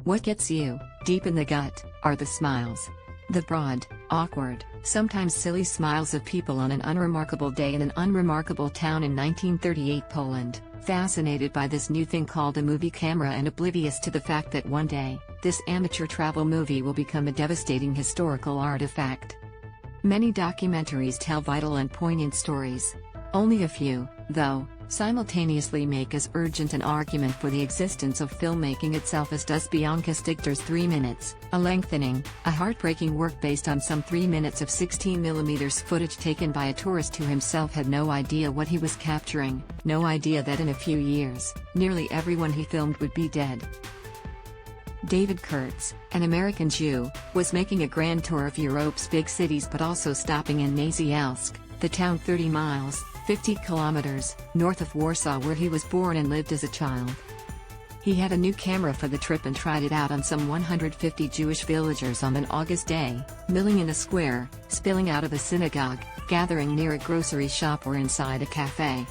What gets you, deep in the gut, are the smiles. The broad, awkward, sometimes silly smiles of people on an unremarkable day in an unremarkable town in 1938 Poland, fascinated by this new thing called a movie camera and oblivious to the fact that one day, this amateur travel movie will become a devastating historical artifact. Many documentaries tell vital and poignant stories. Only a few, though, simultaneously make as urgent an argument for the existence of filmmaking itself as does Bianca Stigt's 3 minutes, a lengthening, a heartbreaking work based on some 3 minutes of 16mm footage taken by a tourist who himself had no idea what he was capturing, no idea that in a few years, nearly everyone he filmed would be dead. David Kurtz, an American Jew, was making a grand tour of Europe's big cities but also stopping in Nazielsk, the town 30 miles, 50 kilometers, north of Warsaw where he was born and lived as a child. He had a new camera for the trip and tried it out on some 150 Jewish villagers on an August day, milling in a square, spilling out of a synagogue, gathering near a grocery shop or inside a cafe.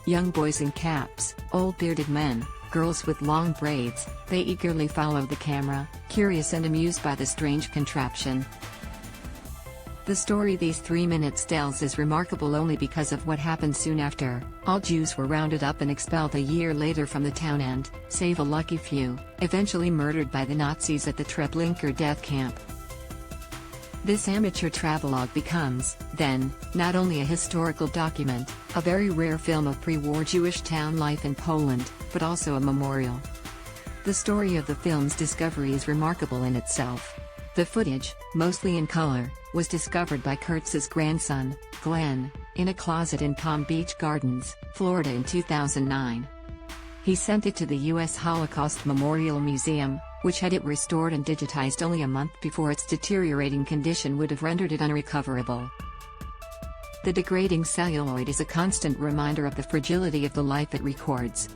Young boys in caps, old bearded men, girls with long braids, they eagerly followed the camera, curious and amused by the strange contraption. The story these 3 minutes tells is remarkable only because of what happened soon after. All Jews were rounded up and expelled a year later from the town and, save a lucky few, eventually murdered by the Nazis at the Treblinka death camp. This amateur travelogue becomes, then, not only a historical document, a very rare film of pre-war Jewish town life in Poland, but also a memorial. The story of the film's discovery is remarkable in itself. The footage, mostly in color, was discovered by Kurtz's grandson, Glenn, in a closet in Palm Beach Gardens, Florida in 2009. He sent it to the U.S. Holocaust Memorial Museum, which had it restored and digitized only a month before its deteriorating condition would have rendered it unrecoverable. The degrading celluloid is a constant reminder of the fragility of the life it records.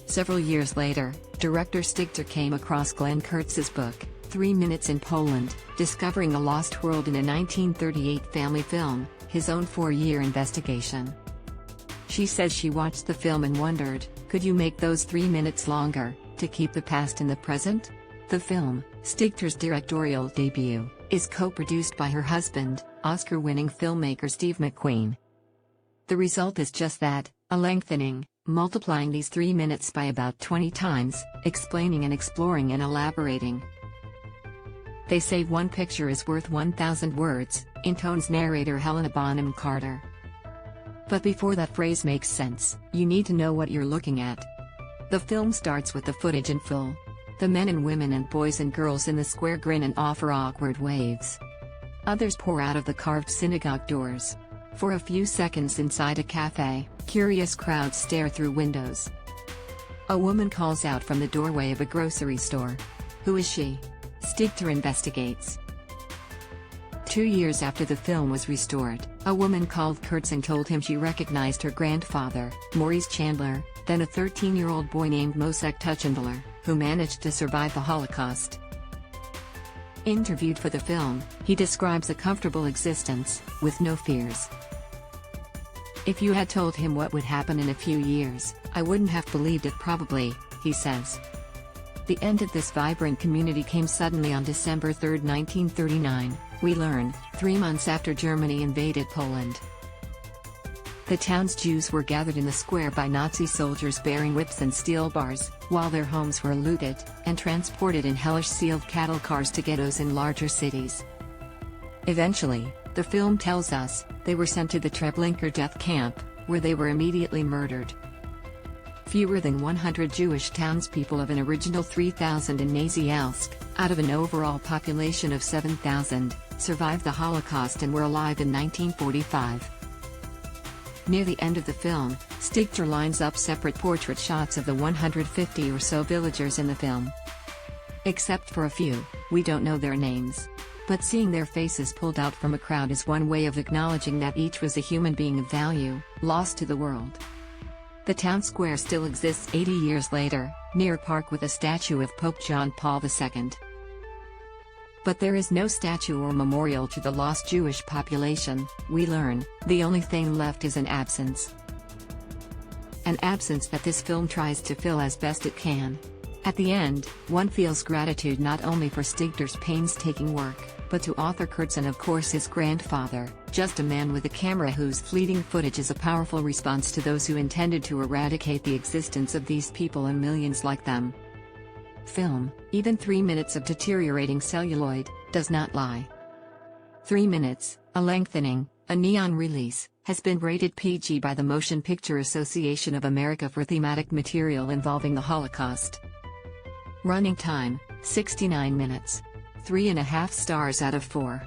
Several years later, director Stigt came across Glenn Kurtz's book, 3 Minutes in Poland, Discovering a Lost World in a 1938 Family Film, his own 4-year investigation. She says she watched the film and wondered, could you make those 3 minutes longer, to keep the past in the present? The film, Stigt's directorial debut, is co-produced by her husband, Oscar-winning filmmaker Steve McQueen. The result is just that, a lengthening, multiplying these 3 minutes by about 20 times, explaining and exploring and elaborating. They say one picture is worth 1,000 words, intones narrator Helena Bonham Carter. But before that phrase makes sense, you need to know what you're looking at. The film starts with the footage in full. The men and women and boys and girls in the square grin and offer awkward waves. Others pour out of the carved synagogue doors. For a few seconds inside a cafe, curious crowds stare through windows. A woman calls out from the doorway of a grocery store. Who is she? Stigt investigates. 2 years after the film was restored, a woman called Kurtz and told him she recognized her grandfather, Maurice Chandler, then a 13-year-old boy named Mosek Tuchandler, who managed to survive the Holocaust. Interviewed for the film, he describes a comfortable existence, with no fears. If you had told him what would happen in a few years, I wouldn't have believed it probably, he says. The end of this vibrant community came suddenly on December 3, 1939, we learn, 3 months after Germany invaded Poland. The town's Jews were gathered in the square by Nazi soldiers bearing whips and steel bars, while their homes were looted, and transported in hellish sealed cattle cars to ghettos in larger cities. Eventually, the film tells us, they were sent to the Treblinka death camp, where they were immediately murdered. Fewer than 100 Jewish townspeople of an original 3,000 in Nazielsk, out of an overall population of 7,000, survived the Holocaust and were alive in 1945. Near the end of the film, Stigt lines up separate portrait shots of the 150 or so villagers in the film. Except for a few, we don't know their names. But seeing their faces pulled out from a crowd is one way of acknowledging that each was a human being of value, lost to the world. The town square still exists 80 years later, near a park with a statue of Pope John Paul II. But there is no statue or memorial to the lost Jewish population, we learn. The only thing left is an absence. An absence that this film tries to fill as best it can. At the end, one feels gratitude not only for Stigter's painstaking work, but to author Kurtz and of course his grandfather, just a man with a camera whose fleeting footage is a powerful response to those who intended to eradicate the existence of these people and millions like them. Film, even 3 minutes of deteriorating celluloid, does not lie. 3 minutes, a lengthening, a neon release, has been rated PG by the Motion Picture Association of America for thematic material involving the Holocaust. Running time, 69 minutes. 3.5 stars out of 4.